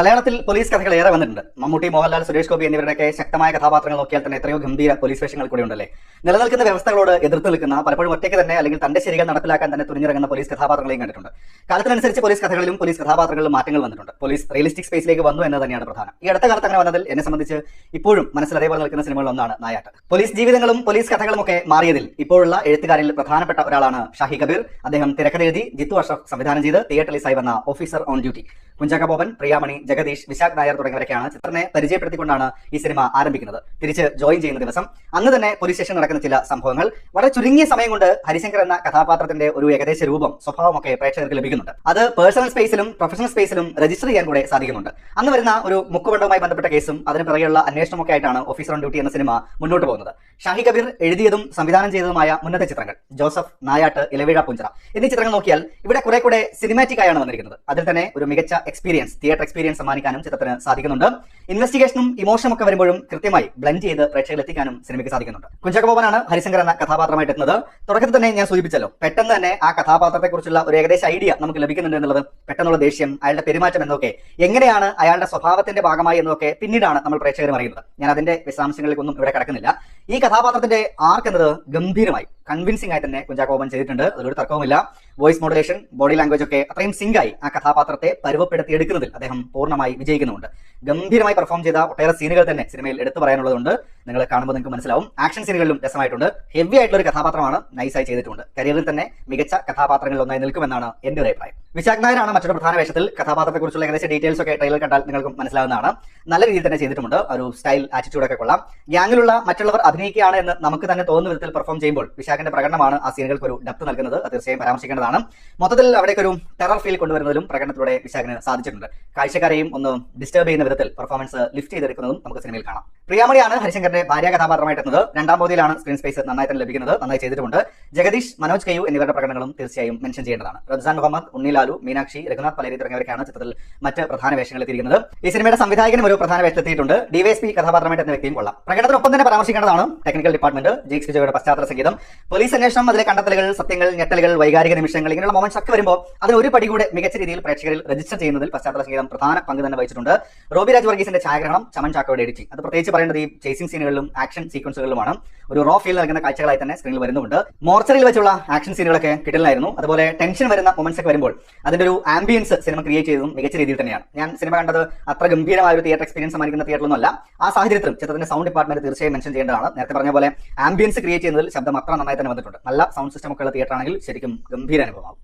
മലയാളത്തിൽ പോലീസ് കഥകൾ ഏറെ വന്നിട്ടുണ്ട്. മമ്മൂട്ടി, മോഹൻലാൽ, സുരേഷ് ഗോപി എന്നിവരുടെയൊക്കെ ശക്തമായ കഥാപാത്രങ്ങൾ നോക്കിയാൽ തന്നെ എത്രയോ ഗംഭീര പോലീസ് വേഷങ്ങൾ കൂടെ ഉണ്ടല്ലേ. നിലനിൽക്കുന്ന വ്യവസ്ഥകളോട് എതിർത്ത് നിൽക്കുന്ന, പലപ്പോഴും ഒറ്റയ്ക്ക് തന്നെ അല്ലെങ്കിൽ തന്റെ ശരികൾ നടപ്പിലാക്കാൻ തന്നെ തുനിഞ്ഞിറങ്ങുന്ന പോലീസ് കഥാപാത്രങ്ങളെയും കണ്ടിട്ടുണ്ട്. കാലത്തിനനുസരിച്ച് പോലീസ് കഥകളിലും പോലീസ് കഥാപാത്രങ്ങളിലും മാറ്റങ്ങൾ വന്നിട്ടുണ്ട്. പോലീസ് റിയലിസ്റ്റിക് സ്പേസിലേക്ക് വന്നു എന്ന് തന്നെയാണ് പ്രധാനം. ഈ അടുത്ത കാലത്ത് അങ്ങനെ വന്നതിൽ എന്നെ സംബന്ധിച്ച് ഇപ്പോഴും മനസ്സിൽ അതേപോലെ നിൽക്കുന്ന സിനിമകളിൽ ഒന്നാണ് നായാട്ട്. പോലീസ് ജീവിതങ്ങളും പോലീസ് കഥകളും ഒക്കെ മാറിയതിൽ ഇപ്പോഴുള്ള എഴുത്തുകാരിൽ പ്രധാനപ്പെട്ട ഒരാളാണ് ഷാഹി കബീർ. അദ്ദേഹം തിരക്കഥ എഴുതി, ജിത്തു അഷ്റഫ് സംവിധാനം ചെയ്ത് തിയേറ്ററിൽ വന്ന officer on duty. Kunchacko Boban, Priyamani, Jagadish, Vishak Nair തുടങ്ങിയവരൊക്കെയാണ് ചിത്രനെ പരിചയപ്പെടുത്തിക്കൊണ്ടാണ് ഈ സിനിമ ആരംഭിക്കുന്നത്. തിരിച്ച് ജോയിൻ ചെയ്യുന്ന ദിവസം അന്ന് തന്നെ പോലീസ് സ്റ്റേഷൻ നടക്കുന്ന ചില സംഭവങ്ങൾ, വളരെ ചുരുങ്ങിയ സമയം കൊണ്ട് ഹരിശങ്കർ എന്ന കഥാപാത്രത്തിന്റെ ഒരു ഏകദേശ രൂപം, സ്വഭാവമൊക്കെ പ്രേക്ഷകർക്ക് ലഭിക്കുന്നുണ്ട്. അത് പേഴ്സണൽ സ്പേസിലും പ്രൊഫഷണൽ സ്പേസിലും രജിസ്റ്റർ ചെയ്യാൻ കൂടെ സാധിക്കുന്നുണ്ട്. അന്ന് വരുന്ന ഒരു മുക്കുബന്ധവുമായി ബന്ധപ്പെട്ട കേസും അതിന് പിറകെയുള്ള അന്വേഷണമൊക്കെ ആയിട്ടാണ് ഓഫീസർ ഓൺ ഡ്യൂട്ടി എന്ന സിനിമ മുന്നോട്ട് പോകുന്നത്. ഷാഹി കബീർ എഴുതിയതും സംവിധാനം ചെയ്തതുമായ മുന്നത്തെ ചിത്രങ്ങൾ ജോസഫ്, നായാട്ട്, ഇലവീഴ പുഞ്ചറ എന്നീ ചിത്രങ്ങൾ നോക്കിയാൽ ഇവിടെ കുറെ കൂടെ സിനിമാറ്റിക് ആയാണ് വന്നിരിക്കുന്നത്. അതിൽ തന്നെ ഒരു മികച്ച എക്സ്പീരിയൻസ്, തിയേറ്റർ എക്സ്പീരിയൻസ് സമ്മാനിക്കാനും ചിത്രത്തിന് സാധിക്കുന്നുണ്ട്. ഇൻവെസ്റ്റിഗേഷനും ഇമോഷനും ഒക്കെ വരുമ്പോഴും കൃത്യമായി ബ്ലെൻഡ് ചെയ്ത് പ്രേക്ഷകരിൽ എത്തിക്കാനും സിനിമയ്ക്ക് സാധിക്കുന്നുണ്ട്. കുഞ്ചാക്ക ബോബനാണ് ഹരിശങ്കർ എന്ന കഥാപാത്രമായിട്ട് എത്തുന്നത്. തുടക്കത്തിൽ തന്നെ ഞാൻ സൂചിപ്പിച്ചല്ലോ, പെട്ടെന്ന് തന്നെ ആ കഥാപാത്രത്തെക്കുറിച്ചുള്ള ഒരു ഏകദേശ ഐഡിയ നമുക്ക് ലഭിക്കുന്നുണ്ട് എന്നുള്ളത്. പെട്ടെന്നുള്ള ദേഷ്യം, അയാളുടെ പെരുമാറ്റം എന്നൊക്കെ, എങ്ങനെയാണ് അയാളുടെ സ്വഭാവത്തിന്റെ ഭാഗമായി എന്നൊക്കെ പിന്നീടാണ് നമ്മൾ പ്രേക്ഷകരും അറിയുന്നത്. ഞാൻ അതിന്റെ വിശദാംശങ്ങളിലേക്കൊന്നും ഇവിടെ കടക്കുന്നില്ല. ഈ കഥാപാത്രത്തിന്റെ ആർക്ക് എന്നത് ഗംഭീരമായി, കൺവിൻസിംഗ് ആയി തന്നെ കുഞ്ചാക്ക ബോബൻ ചെയ്തിട്ടുണ്ട്. അതിലൊരു തർക്കവുമില്ല. വോയിസ് മോഡുലേഷൻ, ബോഡി ലാംഗ്വേജ് ഒക്കെ അത്രയും സിങ്കായി ആ കഥാപാത്രത്തെ പരുവപ്പെടുത്തി എടുക്കുന്നതിൽ അദ്ദേഹം പൂർണ്ണമായി വിജയിക്കുന്നുണ്ട്. ഗംഭീരമായി പെർഫോം ചെയ്ത ഒട്ടേറെ സീനുകൾ തന്നെ സിനിമയിൽ എടുത്തു പറയാനുള്ളതുകൊണ്ട് നിങ്ങൾ കാണുമ്പോൾ നിങ്ങൾക്ക് മനസ്സിലാവും. ആക്ഷൻ സീനുകളിലും രസമായിട്ടുണ്ട്. ഹെവി ആയിട്ടുള്ള ഒരു കഥാപാത്രമാണ്, നൈസായി ചെയ്തിട്ടുണ്ട്. കരിയറിൽ തന്നെ മികച്ച കഥാപാത്രങ്ങളിൽ ഒന്നായി നിൽക്കുമെന്നാണ് എന്റെ ഒരു അഭിപ്രായം. വിശാഖ് നായരാണ് മറ്റൊരു പ്രധാന വേഷത്തിൽ. കഥാപാത്രത്തെക്കുറിച്ചുള്ള ഏകദേശ ഡീറ്റെയിൽസ് ഒക്കെ ട്രെയിലർ കണ്ടാൽ നിങ്ങൾക്കും മനസ്സിലാവുന്നതാണ്. നല്ല രീതിയിൽ തന്നെ ചെയ്തിട്ടുണ്ട്. ഒരു സ്റ്റൈൽ, ആറ്റിറ്റ്യൂഡൊക്കെ കൊള്ളാം. ഗ്യാങ്ങിലുള്ള മറ്റുള്ളവർ അഭിനയിക്കുകയാണ് എന്ന് നമുക്ക് തന്നെ തോന്നുന്ന വിധത്തിൽ പെർഫോം ചെയ്യുമ്പോൾ വിശാഖിന്റെ പ്രകടനമാണ് ആ സീനുകൾക്ക് ഒരു ഡെപ്ത് നൽകുന്നത്. അത് തീർച്ചയായും പരാമർശിക്കേണ്ടതാണ്. മൊത്തത്തിൽ അവിടേക്ക് ഒരു ടെറർ ഫീൽ കൊണ്ടുവരുന്നതിലും പ്രകടനത്തിലൂടെ വിശാഖിന് സാധിച്ചിട്ടുണ്ട്. കാഴ്ചക്കാരെയും ഒന്ന് ഡിസ്റ്റർബ് ചെയ്യുന്ന വിധത്തിൽ പെർഫോമൻസ് ലിഫ്റ്റ് ചെയ്തെടുക്കുന്നതും നമുക്ക് സിനിമയിൽ കാണാം. പ്രിയാമണിയാണ് ഹരിശങ്കറിന്റെ ഭാര്യ കഥാപാത്രമായിട്ട് എത്തുന്നത്. രണ്ടാം പകുതിയിലാണ് സ്ക്രീൻ സ്പേസ് നന്നായി തന്നെ ലഭിക്കുന്നത്. നന്നായി ചെയ്തിട്ടുണ്ട്. ജഗദീഷ്, മനോജ് കെയു എന്നിവരുടെ പ്രകടനങ്ങളും തീർച്ചയായും മെൻഷൻ ചെയ്യേണ്ടതാണ്. റംസാൻ മുഹമ്മദ്, ഉണ്ണി ലാലു, മീനാക്ഷി, രഘുനാഥ് പലേരി തുടങ്ങിയവരൊക്കെയാണ് ചിത്രത്തിൽ മറ്റ് പ്രധാന വേഷങ്ങൾ എത്തിയിരിക്കുന്നത്. ഈ സിനിമയുടെ സംവിധായകനും ഒരു പ്രധാന വേഷത്തിലെത്തിയിട്ടുണ്ട്. ഡിവൈഎസ്പി കഥാപാത്രമായിട്ട് എന്ന വ്യക്തിയും കൊള്ളാം. പ്രകടനത്തിനൊപ്പം തന്നെ പരാമർശിക്കേണ്ടതാണ് ടെക്നിക്കൽ ഡിപ്പാർട്ട്മെന്റ്, ജെയ്ക്സ് വിജയുടെ പശ്ചാത്തല സംഗീതം, പോലീസ് അന്വേഷണം, അതിലെ കണ്ടെത്തലുകൾ, സത്യങ്ങൾ, ഞെട്ടലുകൾ, വൈകാരിക നിമിഷങ്ങൾ, ഇങ്ങനെയുള്ള മൊമെന്റ്സ് ഒക്കെ വരുമ്പോൾ അതിന് ഒരു പടി കൂടെ മികച്ച രീതിയിൽ പ്രേക്ഷകരിൽ രജിസ്റ്റർ ചെയ്യുന്നതിൽ പശ്ചാത്തല സംഗീതം പ്രധാന പങ്ക് തന്നെ വഹിച്ചിട്ടുണ്ട്. റോബി രാജ് വർഗീസിന്റെ ഛായാഗ്രഹണം, ചമൻ ചാക്കോയുടെ എഡിറ്റിംഗ്, അത് പ്രത്യേകിച്ച് പറയേണ്ടത് ഈ ചേസിംഗ് സീനുകളിലും ആക്ഷൻ സീക്വൻസുകളിലുമാണ്. ഒരു റോ ഫീൽ നൽകുന്ന കാഴ്ചകളായി തന്നെ സ്ക്രീനിൽ വരുന്നുണ്ട്. മോർച്ചറിയിൽ വെച്ചുള്ള ആക്ഷൻ സീനുകളൊക്കെ കിട്ടലായിരുന്നു. അതുപോലെ ടെൻഷൻ വരുന്ന മൊമെന്റ്സ് ഒക്കെ വരുമ്പോൾ അതിന്റെ ഒരു ആംബിയൻസ് സിനിമ ക്രിയേറ്റ് ചെയ്തതും മികച്ച രീതിയിൽ തന്നെയാണ്. ഞാൻ സിനിമ കണ്ടത് അത്ര ഗംഭീരമായ ഒരു തിയേറ്റർ എക്സ്പീരിയൻസ് സമ്മാനിക്കുന്ന തിയേറ്ററിലൊന്നും അല്ല. ആ സാഹചര്യത്തിലും ചിത്രത്തിന്റെ സൗണ്ട് ഡിപ്പാർട്ട്മെന്റ് തീർച്ചയായും മെൻഷൻ ചെയ്യേണ്ടതാണ്. നേരത്തെ പറഞ്ഞ പോലെ ആംബിയൻസ് ക്രിയേറ്റ് ചെയ്യുന്നതിൽ ശബ്ദം അത്ര നന്നായി തന്നെ വന്നിട്ടുണ്ട്. നല്ല സൗണ്ട് സിസ്റ്റം ഒക്കെ ഉള്ള തിയേറ്റർ ആണെങ്കിൽ ശരിക്കും ഗംഭീര അനുഭവമാകും.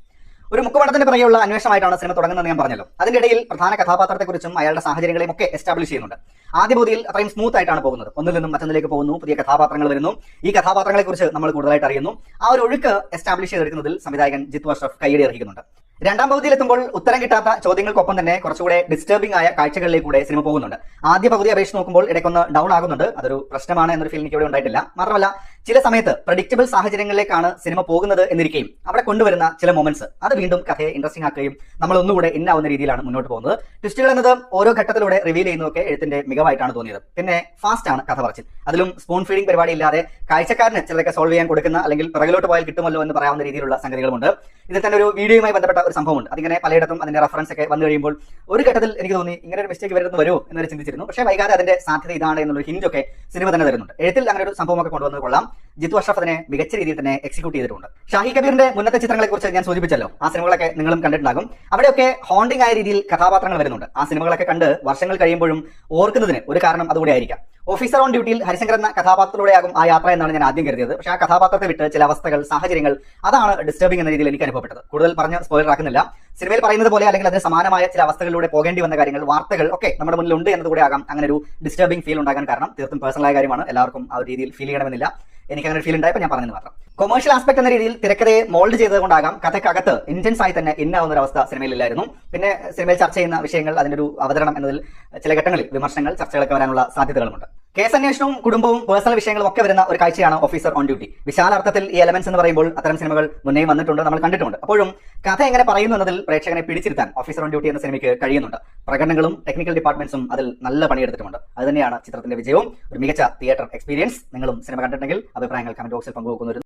ഒരു മുക്കുപടത്തിന്റെ പിറകെയുള്ള അന്വേഷണമായിട്ടാണ് സിനിമ തുടങ്ങുന്നത് ഞാൻ പറഞ്ഞല്ലോ. അതിന്റെ ഇടയിൽ പ്രധാന കഥാപാത്രത്തെക്കുറിച്ചും അയാളുടെ സാഹചര്യങ്ങളെയും ഒക്കെ എസ്റ്റാബ്ലിഷ് ചെയ്യുന്നുണ്ട്. ആദ്യ പകുതിയിൽ അത്രയും സ്മൂത്ത് ആയിട്ടാണ് പോകുന്നത്. ഒന്നിൽ നിന്നും മറ്റൊന്നിലേക്ക് പോകുന്നു, പുതിയ കഥാപാത്രങ്ങൾ വരുന്നു, ഈ കഥാപാത്രങ്ങളെ കുറിച്ച് നമ്മൾ കൂടുതലായിട്ട് അറിയുന്നു. ആ ഒരു ഒഴുക്ക് എസ്റ്റാബ്ലിഷ് ചെയ്തെടുക്കുന്നതിൽ സംവിധായകൻ ജിത്തു അഷ്റഫ് കൈയടി അർഹിക്കുന്നുണ്ട്. രണ്ടാം പകുതിയിലെത്തുമ്പോൾ ഉത്തരം കിട്ടാത്ത ചോദ്യങ്ങൾക്കൊപ്പം തന്നെ കുറച്ചുകൂടെ ഡിസ്റ്റർബിംഗ് ആയ കാഴ്ചകളിലേക്കൂടെ സിനിമ പോകുന്നുണ്ട്. ആദ്യ പകുതി അപേക്ഷിച്ച് നോക്കുമ്പോൾ ഇടയ്ക്കൊന്ന് ഡൗൺ ആകുന്നുണ്ട്. അതൊരു പ്രശ്നമാണ് എന്നൊരു ഫീൽ എനിക്ക് ഇവിടെ ഉണ്ടായിട്ടില്ല. മാത്രമല്ല, ചില സമയത്ത് പ്രഡിക്റ്റബിൾ സാഹചര്യങ്ങളിലേക്കാണ് സിനിമ പോകുന്നത് എന്നിരിക്കുകയും അവിടെ കൊണ്ടുവരുന്ന ചില മൊമെന്റ്സ് അത് വീണ്ടും കഥയെ ഇൻട്രസ്റ്റിംഗ് ആക്കുകയും നമ്മൾ ഒന്നുകൂടെ ഇന്നാവുന്ന രീതിയിലാണ് മുന്നോട്ട് പോകുന്നത്. ട്വിസ്റ്റുകൾ എന്നത് ഓരോ ഘട്ടത്തിലൂടെ റിവീൽ ചെയ്യുന്നതൊക്കെ എഴുത്തിന്റെ മികവായിട്ടാണ് തോന്നിയത്. പിന്നെ ഫാസ്റ്റ് ആണ് കഥ പറച്ചിൽ. അതിലും സ്പൂൺ ഫീഡിംഗ് പരിപാടി ഇല്ലാതെ കാഴ്ചക്കാരന് ചിലതൊക്കെ സോൾവ് ചെയ്യാൻ കൊടുക്കുന്ന, അല്ലെങ്കിൽ പിറകിലോട്ട് പോയാൽ കിട്ടുമല്ലോ എന്ന് പറയാവുന്ന രീതിയിലുള്ള സംഗതികളുമുണ്ട്. ഇതിൽ തന്നെ ഒരു വീഡിയോയുമായി ബന്ധപ്പെട്ട ഒരു സംഭവമുണ്ട്. അതിങ്ങനെ പലയിടത്തും അതിന്റെ റെഫറൻസ് ഒക്കെ വന്നു കഴിയുമ്പോൾ ഒരു ഘട്ടത്തിൽ എനിക്ക് തോന്നി ഇങ്ങനെ ഒരു മിസ്റ്റേക്ക് വരുമോ എന്നൊരു ചിന്തിച്ചിരുന്നു. പക്ഷേ വൈകാതെ അതിന്റെ സാധ്യത ഇതാണ് എന്നുള്ള ഹിന്റ് ഒക്കെ സിനിമ തന്നെ തരുന്നുണ്ട്. എഴുത്തിൽ അങ്ങനെ ഒരു സംഭവമൊക്കെ കൊണ്ടുവന്നത് കൊള്ളാം. ജിത്തു അഷ്റഫ് അതിനെ മികച്ച രീതിയിൽ തന്നെ എക്സിക്യൂട്ട് ചെയ്തിട്ടുണ്ട്. ഷാഹി കബീറിന്റെ മുന്നത്തെ ചിത്രങ്ങളെ കുറിച്ച് ഞാൻ സൂചിപ്പിച്ചല്ലോ. ആ സിനിമകളൊക്കെ നിങ്ങളും കണ്ടിട്ടുണ്ടാകും. അവിടെയൊക്കെ ഹോണ്ടിംഗ് ആയ രീതിയിൽ കഥാപാത്രങ്ങൾ വരുന്നുണ്ട്. ആ സിനിമകളൊക്കെ കണ്ട് വർഷങ്ങൾ കഴിയുമ്പോഴും ഓർക്കുന്നതിന് ഒരു കാരണം അതുകൂടെ ആയിരിക്കാം. ഓഫീസർ ഓൺ ഡ്യൂട്ടിയിൽ ഹരിശങ്കർ എന്ന കഥാപാത്രത്തിലൂടെയാകും ആ യാത്ര എന്നാണ് ഞാൻ ആദ്യം കരുതിയത്. പക്ഷേ ആ കഥാപാത്രത്തെ വിട്ട് ചില അവസ്ഥകൾ, സാഹചര്യങ്ങൾ, അതാണ് ഡിസ്റ്റർബിംഗ് എന്ന രീതിയിൽ എനിക്ക് അനുഭവപ്പെട്ടത്. കൂടുതൽ പറഞ്ഞ് സ്പോയിലർ ആക്കുന്നില്ല. സിനിമയിൽ പറയുന്നത് പോലെ അല്ലെങ്കിൽ അതിന് സമാനമായ ചില അവസ്ഥകളിലൂടെ പോകേണ്ടി വന്ന കാര്യങ്ങൾ, വാർത്തകൾ ഒക്കെ നമ്മുടെ മുന്നിൽ ഉണ്ട് എന്നതുകൂടെ ആകാം അങ്ങനെ ഒരു ഡിസ്റ്റർബിംഗ് ഫീൽ ഉണ്ടാകാൻ കാരണം. തീർത്തും പേഴ്സണലായ കാര്യമാണ്. എല്ലാവർക്കും ആ ഒരു രീതിയിൽ ഫീൽ ചെയ്യണമെന്നില്ല. എനിക്ക് അങ്ങനെ ഒരു ഫീൽ ഉണ്ടായപ്പോൾ ഞാൻ പറഞ്ഞത് മാത്രം. കൊമേഴ്ഷ്യൽ ആസ്പെക്ട് എന്ന രീതിയിൽ തിരക്കഥയെ മോൾഡ് ചെയ്തതുകൊണ്ടാകാം കഥക്കകത്ത് ഇന്റൻസ് ആയി തന്നെ ഇന്നാവുന്ന ഒരു അവസ്ഥ സിനിമയിലില്ലായിരുന്നു. പിന്നെ സിനിമയിൽ ചർച്ച ചെയ്യുന്ന വിഷയങ്ങൾ, അതിന്റെ ഒരു അവതരണം എന്നതിൽ ചില ഘട്ടങ്ങളിൽ വിമർശനങ്ങൾ, ചർച്ചകളൊക്കെ വരാനുള്ള സാധ്യതകളുമുണ്ട്. കേസ് അന്വേഷണവും കുടുംബവും പേഴ്സണൽ വിഷയങ്ങളും ഒക്കെ വരുന്ന ഒരു കാഴ്ചയാണ് ഓഫീസർ ഓൺ ഡ്യൂട്ടി. വിശാല അർത്ഥത്തിൽ ഈ എലമെന്റ്സ് എന്ന് പറയുമ്പോൾ അത്തരം സിനിമകൾ മുന്നേ വന്നിട്ടുണ്ട്, നമ്മൾ കണ്ടിട്ടുണ്ട്. അപ്പോഴും കഥ എങ്ങനെ പറയുന്നു എന്നതിൽ പ്രേക്ഷകനെ പിടിച്ചിരുത്താൻ ഓഫീസർ ഓൺ ഡ്യൂട്ടി എന്ന സിനിമയ്ക്ക് കഴിയുന്നുണ്ട്. പ്രകടനങ്ങളും ടെക്നിക്കൽ ഡിപ്പാർട്ട്മെന്റ്സും അതിൽ നല്ല പണിയെടുത്തിട്ടുണ്ട്. അത് തന്നെയാണ് ചിത്രത്തിന്റെ വിജയവും ഒരു മികച്ച തിയേറ്റർ എക്സ്പീരിയൻസ്. നിങ്ങളും സിനിമ കണ്ടിട്ടുണ്ടെങ്കിൽ അഭിപ്രായങ്ങൾ കമന്റ് ബോക്സിൽ പങ്കുവെക്കുന്നു.